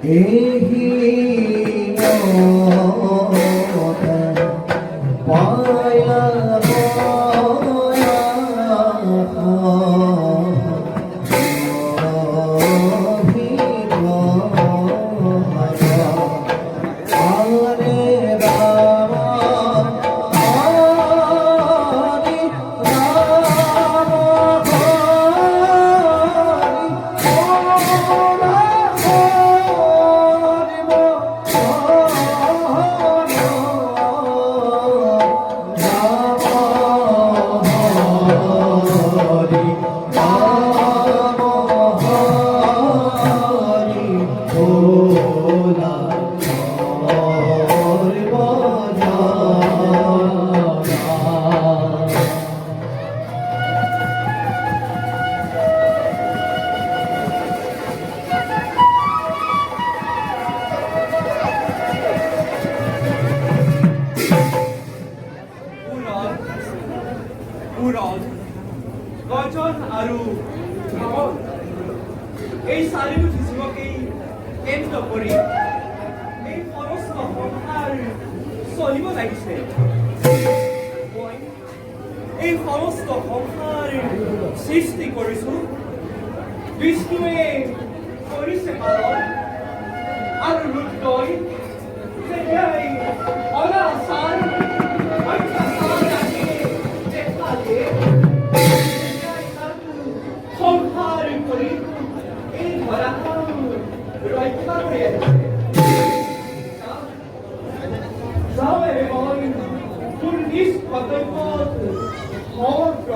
এহি মথা পাইলা উৰল গজন আৰু ধামল এই চাৰিওটি জীৱকেই কেন্দ্ৰ কৰি এই সমস্ত সংসাৰ চলিব লাগিছে। মই এই সমস্ত সংসাৰ সৃষ্টি কৰিছো, বিষ্ণুৱে কৰিছে পালন আৰু ৰুদ্ৰই যেতিয়াই অনাচাৰ সংসাৰ কৰি এই ধৰাখন ৰক্ষা কৰি যাওঁ মই মোৰ নিজ কৰ্তব্যত সমগ্ৰ